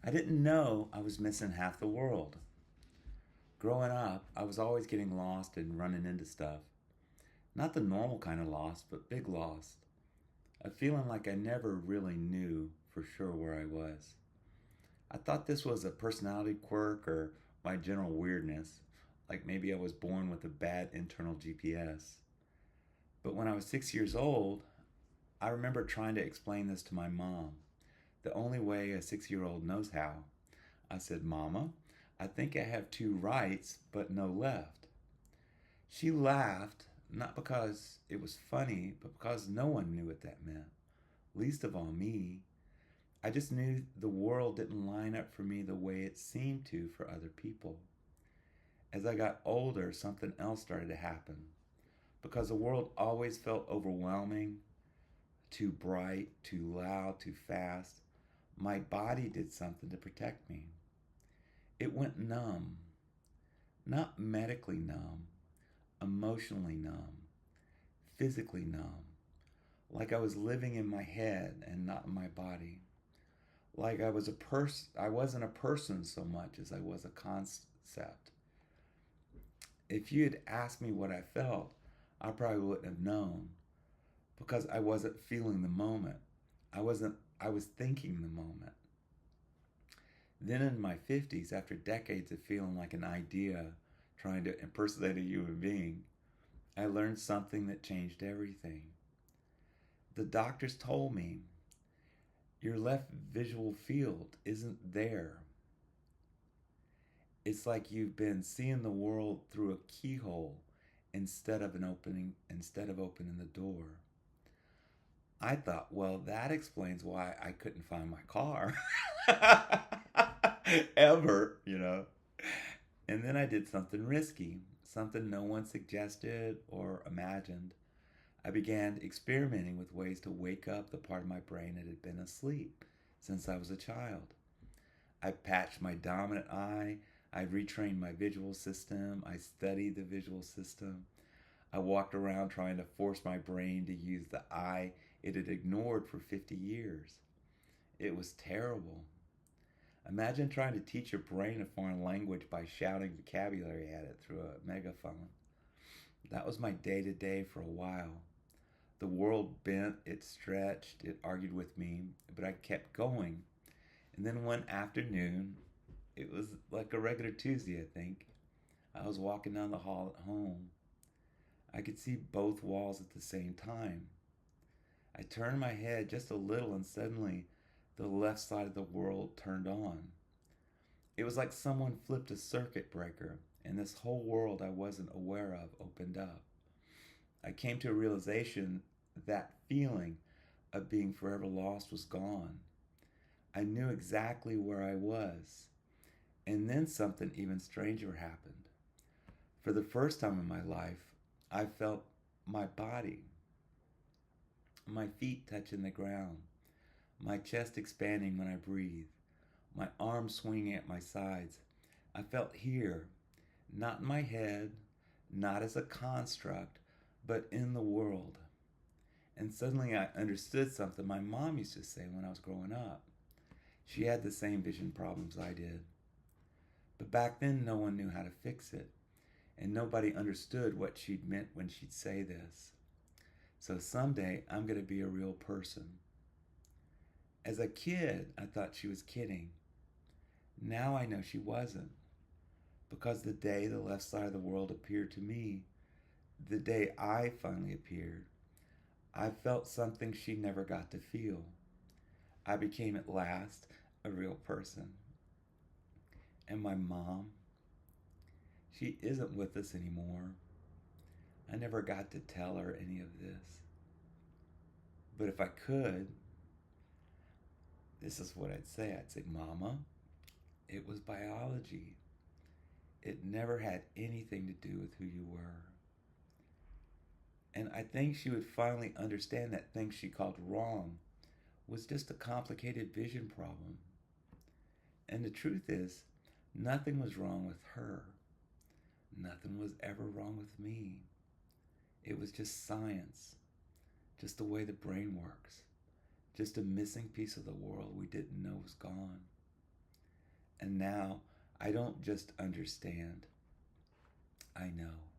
I didn't know I was missing half the world. Growing up, I was always getting lost and running into stuff. Not the normal kind of lost, but big lost. A feeling like I never really knew for sure where I was. I thought this was a personality quirk or my general weirdness, like maybe I was born with a bad internal GPS. But when I was 6 years old, I remember trying to explain this to my mom, the only way a 6 year old knows how. I said, Mama, I think I have two rights, but no left. She laughed, not because it was funny, but because no one knew what that meant, least of all me. I just knew the world didn't line up for me the way it seemed to for other people. As I got older, something else started to happen. Because the world always felt overwhelming, too bright, too loud, too fast, my body did something to protect me. It went numb, not medically numb, emotionally numb, physically numb, like I was living in my head and not in my body. Like I wasn't a person so much as I was a concept. If you had asked me what I felt, I probably wouldn't have known because I wasn't feeling the moment. I was thinking the moment. Then in my 50s, after decades of feeling like an idea trying to impersonate a human being, I learned something that changed everything. The doctors told me, your left visual field isn't there. It's like you've been seeing the world through a keyhole instead of opening the door. I thought, well, that explains why I couldn't find my car. Ever. And then I did something risky, something no one suggested or imagined. I began experimenting with ways to wake up the part of my brain that had been asleep since I was a child. I patched my dominant eye. I retrained my visual system. I studied the visual system. I walked around trying to force my brain to use the eye it had ignored for 50 years. It was terrible. Imagine trying to teach your brain a foreign language by shouting vocabulary at it through a megaphone. That was my day to day for a while. The world bent, it stretched, it argued with me, but I kept going. And then one afternoon, it was like a regular Tuesday, I think. I was walking down the hall at home. I could see both walls at the same time. I turned my head just a little and suddenly the left side of the world turned on. It was like someone flipped a circuit breaker and this whole world I wasn't aware of opened up. I came to a realization that feeling of being forever lost was gone. I knew exactly where I was. And then something even stranger happened. For the first time in my life, I felt my body, my feet touching the ground, my chest expanding when I breathed, my arms swinging at my sides. I felt here, not in my head, not as a construct, but in the world. And suddenly I understood something my mom used to say when I was growing up. She had the same vision problems I did. But back then, no one knew how to fix it, and nobody understood what she'd meant when she'd say this. So someday, I'm going to be a real person. As a kid, I thought she was kidding. Now I know she wasn't, because the day the left side of the world appeared to me, the day I finally appeared, I felt something she never got to feel. I became at last a real person. And my mom, she isn't with us anymore. I never got to tell her any of this. But if I could, this is what I'd say. I'd say, Mama, it was biology. It never had anything to do with who you were. And I think she would finally understand that thing she called wrong was just a complicated vision problem. And the truth is, nothing was wrong with her. Nothing was ever wrong with me. It was just science, just the way the brain works, just a missing piece of the world we didn't know was gone. And now I don't just understand, I know.